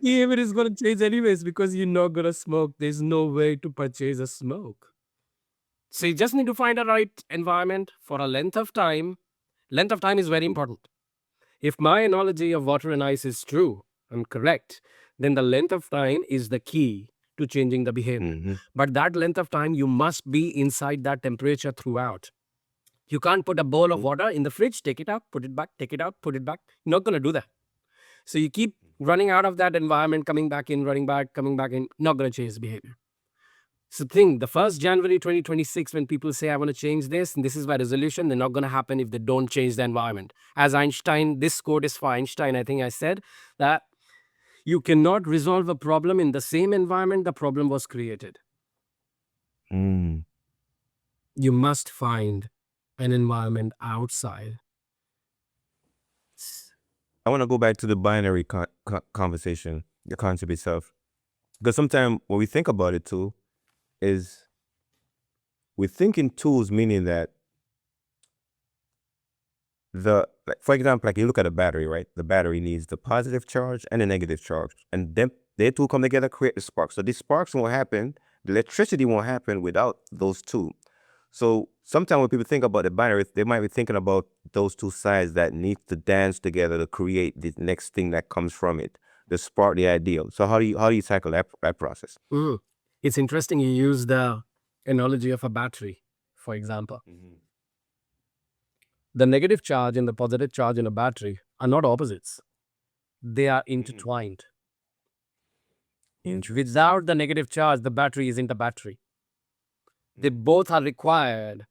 Behavior is gonna change anyways because you're not gonna smoke. There's no way to purchase a smoke. So you just need to find a right environment for a length of time. Length of time is very important. If my analogy of water and ice is true and correct, then the length of time is the key to changing the behavior. Mm-hmm. But that length of time, you must be inside that temperature throughout. You can't put a bowl of water in the fridge, take it out, put it back, take it out, put it back. You're not going to do that. So you keep running out of that environment, coming back in, running back, coming back in, not going to change behavior. So think the 1st January 2026, when people say, I want to change this, and this is my resolution, they're not going to happen if they don't change the environment. As Einstein, this quote is for Einstein, I think I said that you cannot resolve a problem in the same environment the problem was created. Mm. You must find an environment outside. I want to go back to the binary conversation, the concept itself. Because sometimes when we think about it too, is we think in tools, meaning that for example, like you look at a battery, right? The battery needs the positive charge and the negative charge. And then they two come together, create the spark. So these sparks won't happen, the electricity won't happen without those two. So sometimes when people think about the binary, they might be thinking about those two sides that need to dance together to create the next thing that comes from it, the spark, the ideal. So how do you tackle that process? It's interesting you use the analogy of a battery, for example. The negative charge and the positive charge in a battery are not opposites. They are intertwined. Without the negative charge, the battery isn't a battery. They both are required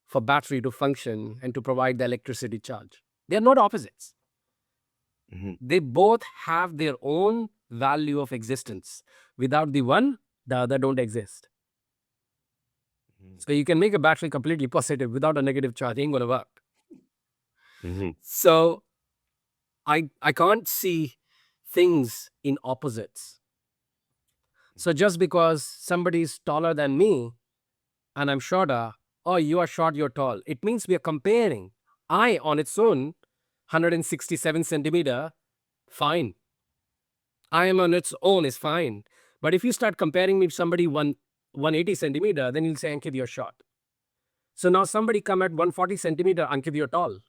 for battery to function and to provide the electricity charge. They are not opposites. They both have their own value of existence. Without the one, the other don't exist. So you can make a battery completely positive without a negative charge. It ain't gonna work. So I can't see things in opposites. So just because somebody is taller than me and I'm shorter, oh, you are short, you're tall. It means we are comparing. I on its own, 167 centimeter, fine. I am on its own is fine. But if you start comparing me to somebody 180 centimeter, then you'll say, Ankit, you're short. So now somebody come at 140 centimeter, Ankit, you're tall.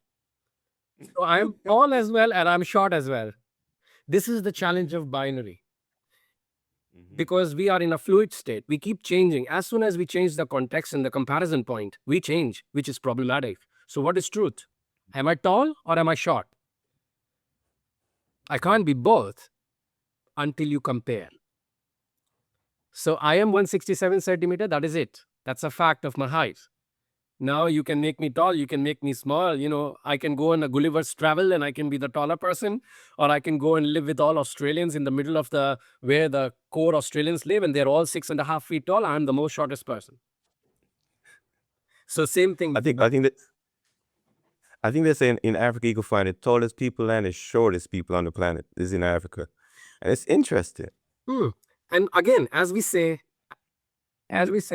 So I am tall as well and I'm short as well. This is the challenge of binary. Because we are in a fluid state. We keep changing. As soon as we change the context and the comparison point, we change, which is problematic. So what is truth? Am I tall or am I short? I can't be both until you compare. So I am 167 centimeter. That is it. That's a fact of my height. Now you can make me tall, you can make me small. I can go on a Gulliver's travel and I can be the taller person, or I can go and live with all Australians in the middle of where the core Australians live, and they're all 6.5 feet tall. I'm the most shortest person. So same thing. I think they're saying in Africa you can find the tallest people and the shortest people on the planet is in Africa, and it's interesting. And again, as we say,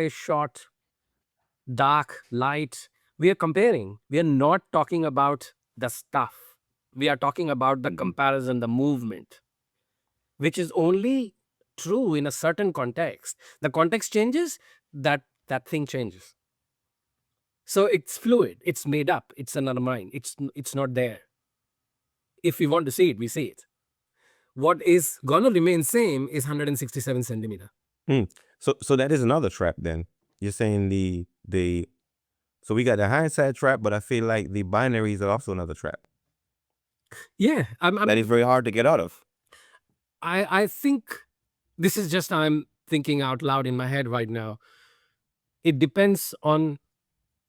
short, dark, light, we are comparing. We are not talking about the stuff. We are talking about the comparison, the movement, which is only true in a certain context. The context changes, that thing changes. So it's fluid, it's made up, it's in our mind, it's not there. If we want to see it, we see it. What is going to remain same is 167 centimeter. So that is another trap then. You're saying so we got the hindsight trap, but I feel like the binaries are also another trap. Yeah. That is very hard to get out of. I think this is just I'm thinking out loud in my head right now. It depends on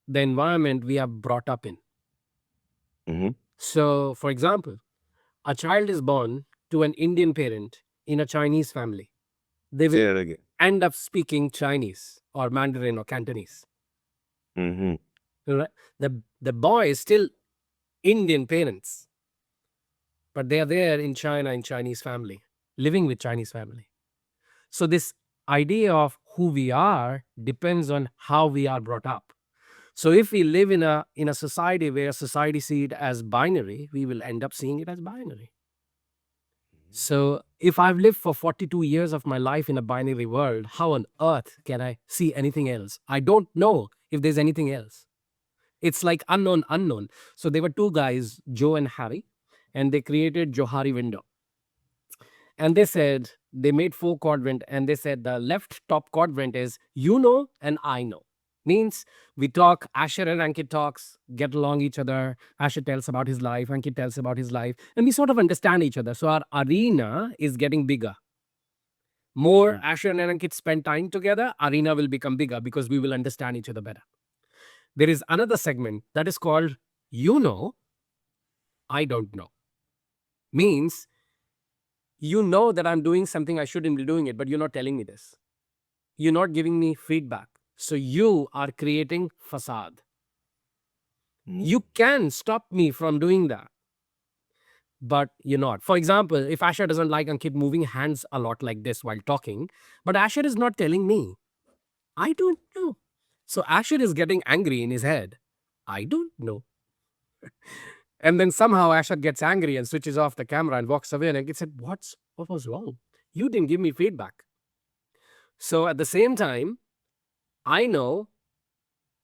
the environment we are brought up in. So, for example, a child is born to an Indian parent in a Chinese family. They will end up speaking Chinese or Mandarin or Cantonese. Right? The boy is still Indian parents, but they are there in China in Chinese family, living with Chinese family. So this idea of who we are depends on how we are brought up. So if we live in a society where society see it as binary, we will end up seeing it as binary. So if I've lived for 42 years of my life in a binary world, how on earth can I see anything else? I don't know if there's anything else. It's like unknown, unknown. So there were two guys, Joe and Harry, and they created Johari Window. And they said, they made four quadrant, and they said the left top quadrant is you know and I know. Means we talk, Asher and Ankit talks, get along each other. Asher tells about his life, Ankit tells about his life, and we sort of understand each other. So our arena is getting bigger. More Asher and Ankit spend time together, arena will become bigger because we will understand each other better. There is another segment that is called you know, I don't know. Means you know that I'm doing something I shouldn't be doing it, but you're not telling me this. You're not giving me feedback. So you are creating facade. You can stop me from doing that, but you're not. For example, if Asher doesn't like Ankit moving hands a lot like this while talking, but Asher is not telling me, I don't know. So Asher is getting angry in his head. I don't know. And then somehow Asher gets angry and switches off the camera and walks away. And Ankit said, what was wrong? You didn't give me feedback. So at the same time, I know,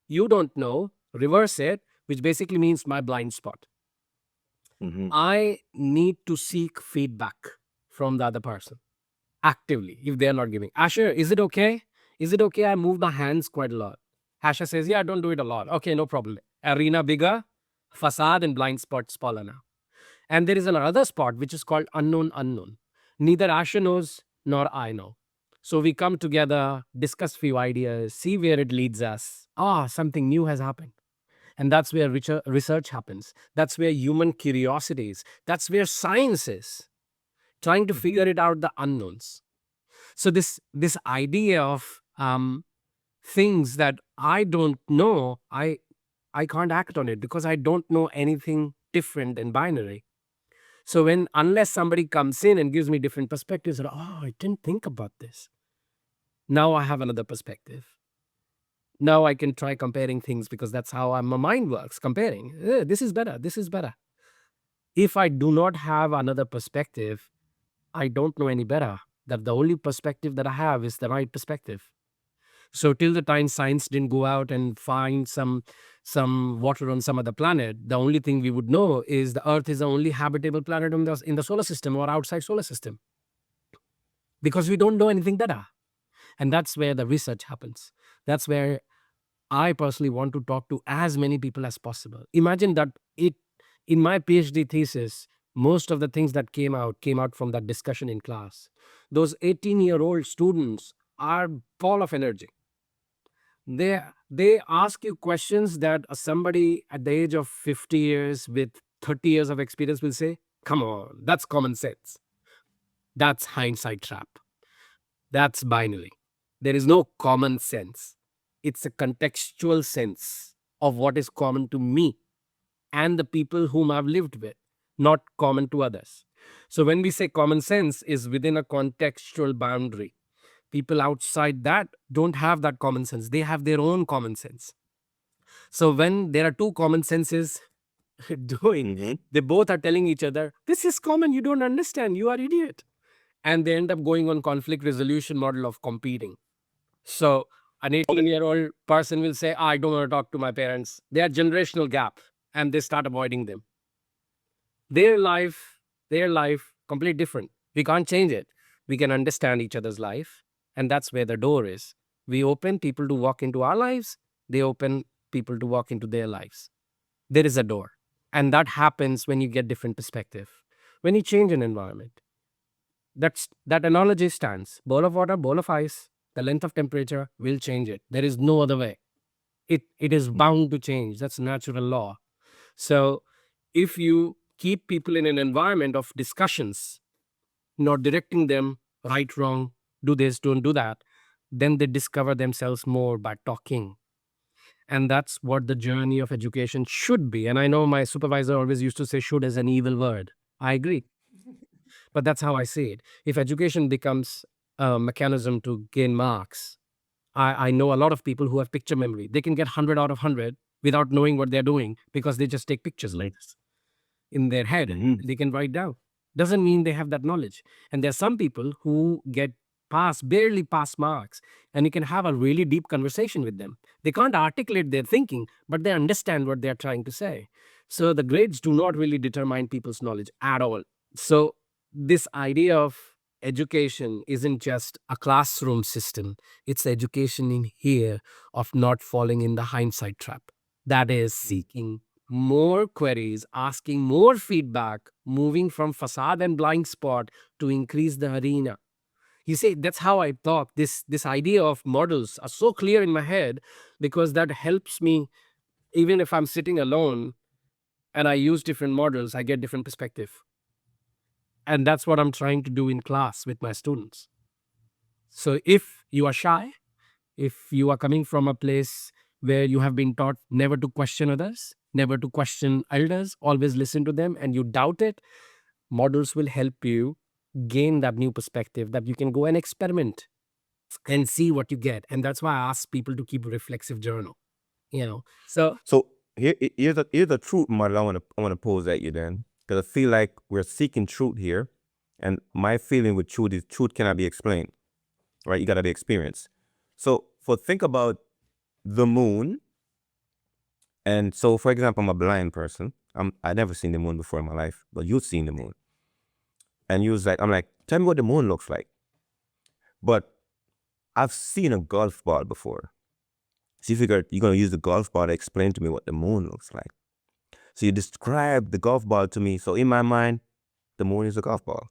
you don't know, reverse it, which basically means my blind spot. I need to seek feedback from the other person actively if they're not giving. Asher, is it okay? Is it okay I move my hands quite a lot? Asher says, yeah, don't do it a lot. Okay, no problem. Arena bigger, facade and blind spot smaller now. And there is another spot which is called unknown unknown. Neither Asher knows nor I know. So we come together, discuss few ideas, see where it leads us. Something new has happened. And that's where research happens. That's where human curiosity is. That's where science is, trying to figure it out, the unknowns. So this idea of things that I don't know, I can't act on it because I don't know anything different than binary. So unless somebody comes in and gives me different perspectives, I didn't think about this. Now I have another perspective. Now I can try comparing things because that's how my mind works, comparing. This is better. This is better. If I do not have another perspective, I don't know any better. That the only perspective that I have is the right perspective. So till the time science didn't go out and find some water on some other planet, the only thing we would know is the Earth is the only habitable planet in the solar system or outside solar system. Because we don't know anything better. And that's where the research happens. That's where I personally want to talk to as many people as possible. Imagine that in my PhD thesis, most of the things that came out from that discussion in class. Those 18-year-old students are full of energy. They ask you questions that somebody at the age of 50 years with 30 years of experience will say, come on, that's common sense. That's hindsight trap. That's binary. There is no common sense. It's a contextual sense of what is common to me and the people whom I've lived with, not common to others. So when we say common sense is within a contextual boundary, people outside that don't have that common sense. They have their own common sense. So when there are two common senses doing, they both are telling each other, this is common, you don't understand, you are idiot. And they end up going on conflict resolution model of competing. So an 18-year-old person will say, I don't want to talk to my parents. They are generational gap and they start avoiding them. Their life, completely different. We can't change it. We can understand each other's life. And that's where the door is. We open people to walk into our lives. They open people to walk into their lives. There is a door. And that happens when you get different perspective. When you change an environment. That analogy stands. Bowl of water, bowl of ice. The length of temperature will change it. There is no other way. It is bound to change. That's natural law. So if you keep people in an environment of discussions, not directing them right, wrong, do this, don't do that, then they discover themselves more by talking. And that's what the journey of education should be. And I know my supervisor always used to say should as an evil word. I agree. But that's how I see it. If education becomes a mechanism to gain marks, I know a lot of people who have picture memory. They can get 100 out of 100 without knowing what they're doing because they just take pictures like this in their head. They can write down. Doesn't mean they have that knowledge. And there are some people who get barely pass marks, and you can have a really deep conversation with them. They can't articulate their thinking, but they understand what they're trying to say. So the grades do not really determine people's knowledge at all. So this idea of education isn't just a classroom system, it's education in here of not falling in the hindsight trap. That is seeking more queries, asking more feedback, moving from facade and blind spot to increase the arena. You see, that's how I thought. This idea of models are so clear in my head because that helps me even if I'm sitting alone and I use different models, I get different perspective. And that's what I'm trying to do in class with my students. So if you are shy, if you are coming from a place where you have been taught never to question others, never to question elders, always listen to them, and you doubt it, models will help you gain that new perspective that you can go and experiment and see what you get. And that's why I ask people to keep a reflexive journal. So So here's the truth model I wanna pose at you then, because I feel like we're seeking truth here, and my feeling with truth is truth cannot be explained, right? You gotta be experienced. So think about the moon, and so for example, I'm a blind person. I never seen the moon before in my life, but you've seen the moon, and you was like, I'm like, tell me what the moon looks like. But I've seen a golf ball before. So you figured you're gonna use the golf ball to explain to me what the moon looks like. So you describe the golf ball to me. So in my mind, the moon is a golf ball,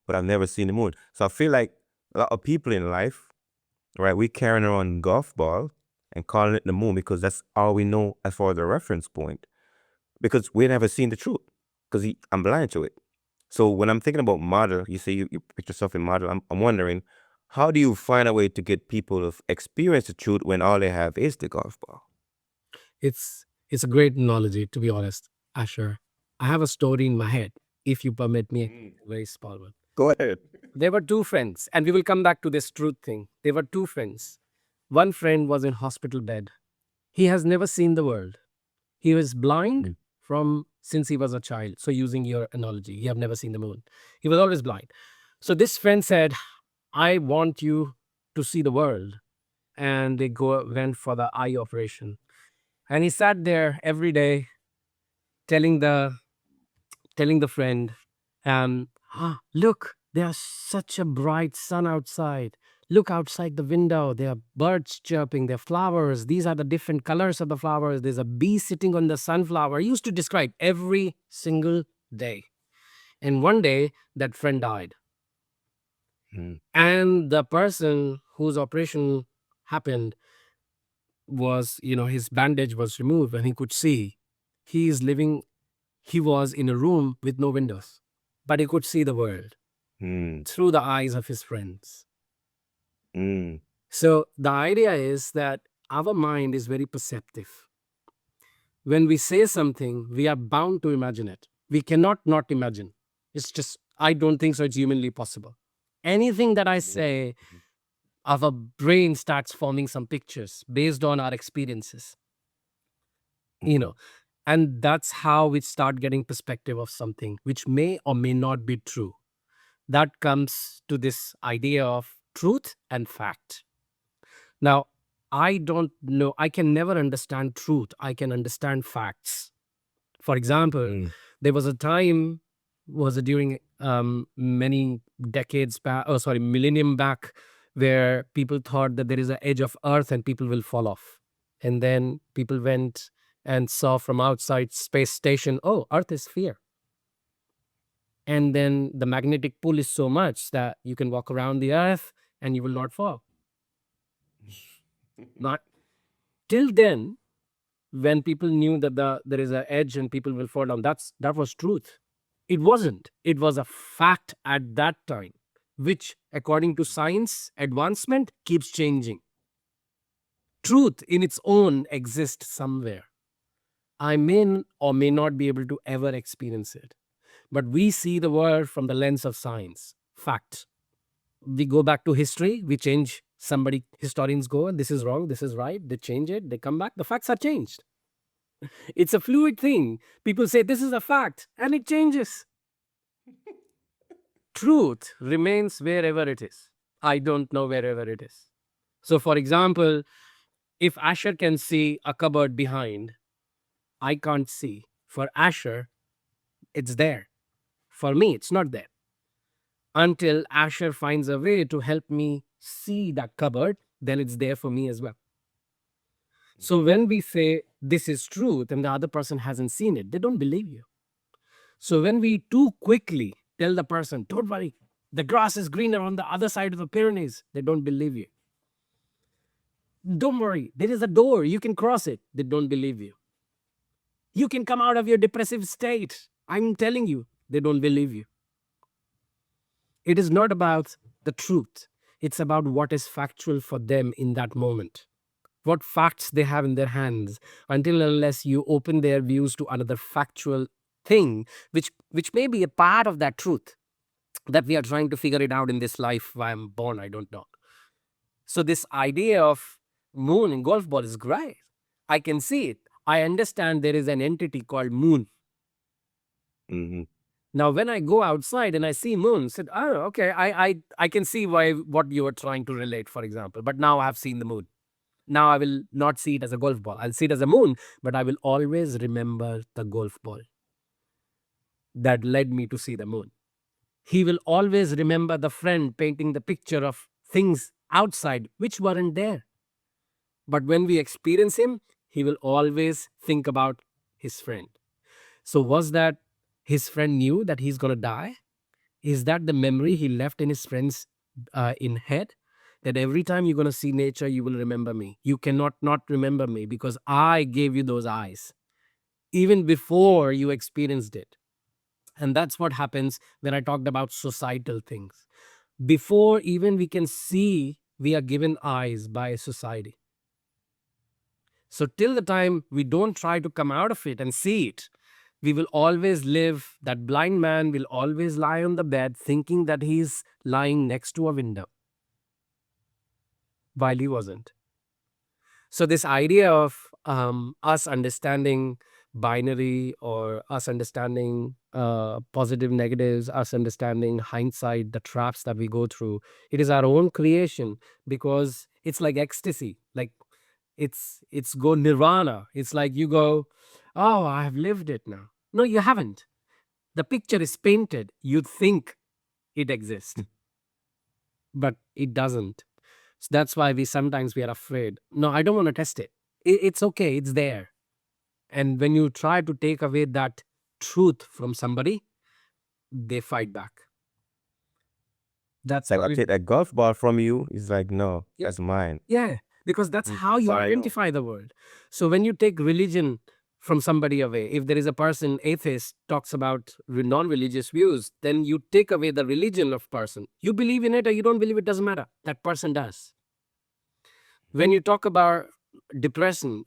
but I've never seen the moon. So I feel like a lot of people in life, right, we carrying around golf ball and calling it the moon because that's all we know as far as a reference point. Because we never seen the truth. Because I'm blind to it. So when I'm thinking about model, you say you put yourself in model. I'm wondering, how do you find a way to get people to experience the truth when all they have is the golf ball? it's a great analogy, to be honest, Asher. I have a story in my head, if you permit me, a very small one. Go ahead. There were two friends, and we will come back to this truth thing. There were two friends. One friend was in hospital bed. He has never seen the world. He was blind from since he was a child. So using your analogy, he have never seen the moon. He was always blind. So this friend said, I want you to see the world. And they went for the eye operation. And he sat there every day telling the friend, look, there's such a bright sun outside. Look outside the window. There are birds chirping. There are flowers. These are the different colors of the flowers. There's a bee sitting on the sunflower. He used to describe every single day. And one day, that friend died. And the person whose operation happened was, his bandage was removed and he could see. He was in a room with no windows, but he could see the world through the eyes of his friends. So the idea is that our mind is very perceptive. When we say something, we are bound to imagine it. We cannot not imagine. It's just, I don't think so it's humanly possible. Anything that I say, our brain starts forming some pictures based on our experiences. And that's how we start getting perspective of something which may or may not be true. That comes to this idea of truth and fact. Now, I don't know, I can never understand truth. I can understand facts. For example, there was a time, was it during many decades back, millennium back, where people thought that there is an edge of earth and people will fall off. And then people went and saw from outside space station, oh, earth is sphere. And then the magnetic pull is so much that you can walk around the earth and you will not fall. Not till then, when people knew that there is an edge and people will fall down, that was truth. It wasn't. It was a fact at that time, which, according to science advancement, keeps changing. Truth in its own exists somewhere. I may or may not be able to ever experience it. But we see the world from the lens of science, fact. We go back to history, we change Somebody, historians go, this is wrong, this is right. They change it, they come back, the facts are changed. It's a fluid thing. People say this is a fact and it changes. Truth remains wherever it is. I don't know wherever it is. So, for example, if Asher can see a cupboard behind, I can't see. For Asher, it's there. For me, it's not there. Until Asher finds a way to help me see that cupboard, then it's there for me as well. So when we say this is truth and the other person hasn't seen it, they don't believe you. So when we too quickly tell the person, don't worry, the grass is greener on the other side of the Pyrenees, they don't believe you. Don't worry, there is a door, you can cross it, they don't believe you. You can come out of your depressive state, I'm telling you, they don't believe you. It is not about the truth, it's about what is factual for them in that moment. What facts they have in their hands, until unless you open their views to another factual thing, which may be a part of that truth that we are trying to figure it out in this life. Why I'm born, I don't know. So this idea of moon in golf ball is great. I can see it. I understand there is an entity called moon. Mm-hmm. Now, when I go outside and I see moon, said, oh, okay, I can see why what you are trying to relate, for example. But now I have seen the moon. Now I will not see it as a golf ball. I'll see it as a moon, but I will always remember the golf ball that led me to see the moon. He will always remember the friend painting the picture of things outside which weren't there. But when we experience him, he will always think about his friend. So, was that his friend knew that he's going to die? Is that the memory he left in his friend's in head? That every time you're going to see nature, you will remember me. You cannot not remember me because I gave you those eyes even before you experienced it. And that's what happens when I talked about societal things. Before even we can see, we are given eyes by society. So, till the time we don't try to come out of it and see it, we will always live. That blind man will always lie on the bed thinking that he's lying next to a window while he wasn't. So, this idea of us understanding binary or us understanding positive negatives, us understanding hindsight, the traps that we go through, it is our own creation because it's like ecstasy. Like it's go nirvana. It's like you go, oh, I have lived it now. No, you haven't. The picture is painted. You think it exists, but it doesn't. So that's why sometimes we are afraid. No, I don't want to test it. It's okay. It's there. And when you try to take away that truth from somebody, they fight back. That's Like how I take that golf ball from you. It's like, no, Yeah. that's mine. Yeah, because that's how you But I know. identify the world. So when you take religion from somebody away, if there is a person, atheist, talks about non-religious views, then you take away the religion of person. You believe in it or you don't believe it, doesn't matter. That person does. When you talk about depression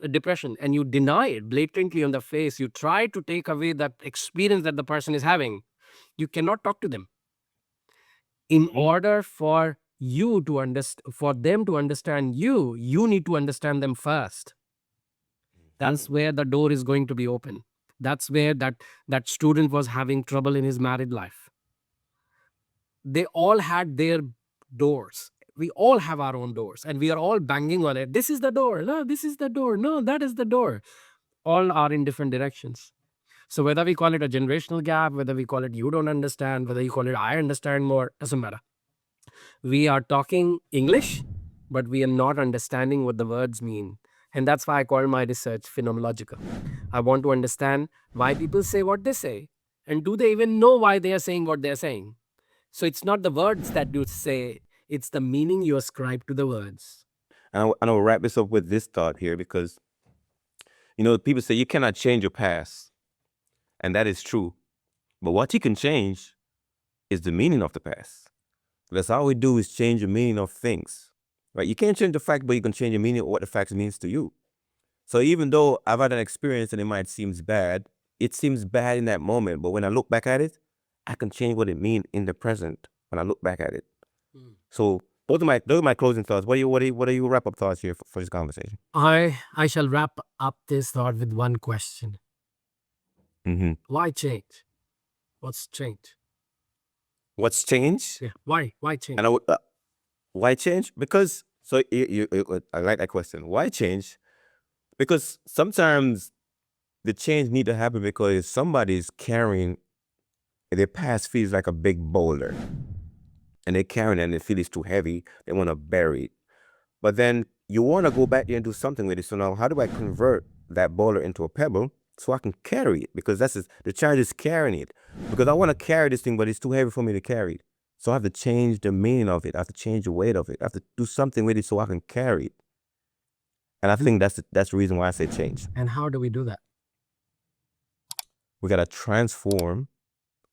and you deny it blatantly on the face, you try to take away that experience that the person is having, you cannot talk to them. In order for you to understand, for them to understand you, you need to understand them first. That's where the door is going to be open. That's where that student was having trouble in his married life. They all had their doors. We all have our own doors and we are all banging on it. This is the door. No, this is the door. No, that is the door. All are in different directions. So whether we call it a generational gap, whether we call it you don't understand, whether you call it I understand more, doesn't matter. We are talking English, but we are not understanding what the words mean. And that's why I call my research phenomenological. I want to understand why people say what they say. And do they even know why they are saying what they are saying? So it's not the words that you say, it's the meaning you ascribe to the words. And I will wrap this up with this thought here because, people say you cannot change your past. And that is true. But what you can change is the meaning of the past. That's all we do is change the meaning of things. Right? You can't change the fact, but you can change the meaning of what the fact means to you. So even though I've had an experience and it might seem bad, it seems bad in that moment. But when I look back at it, I can change what it means in the present when I look back at it. So those are my closing thoughts. What are your wrap up thoughts here for this conversation? I shall wrap up this thought with one question. Mm-hmm. Why change? What's changed? What's changed? Yeah. Why change? And why change? Because so I like that question. Why change? Because sometimes the change need to happen because somebody's carrying their past feels like a big boulder, and they're carrying it and they feel it's too heavy. They want to bury it, but then you want to go back there and do something with it. So now, how do I convert that boulder into a pebble so I can carry it? Because that's the challenge is carrying it. Because I want to carry this thing, but it's too heavy for me to carry it. So I have to change the meaning of it. I have to change the weight of it. I have to do something with it so I can carry it. And I think that's the reason why I say change. And how do we do that? We gotta transform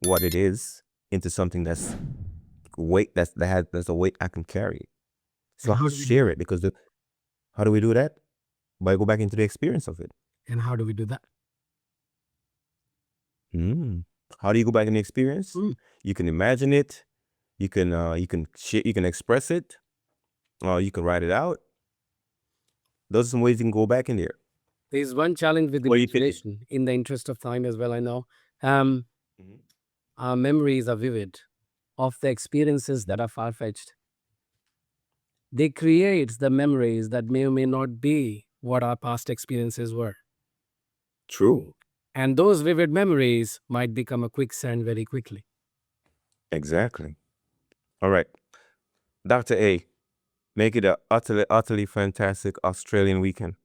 what it is into something that's weight that's a weight I can carry. So And I how can do we do share it because how do we do that? By go back into the experience of it. And how do we do that? How do you go back in the experience? Mm. You can imagine it. You can express it. You can write it out. Those are some ways you can go back in there. There's one challenge with What do you think? imagination. In the interest of time as well, I know. Our memories are vivid of the experiences that are far-fetched. They create the memories that may or may not be what our past experiences were. True. And those vivid memories might become a quicksand very quickly. Exactly. All right. Dr. A, make it a utterly fantastic Australian weekend.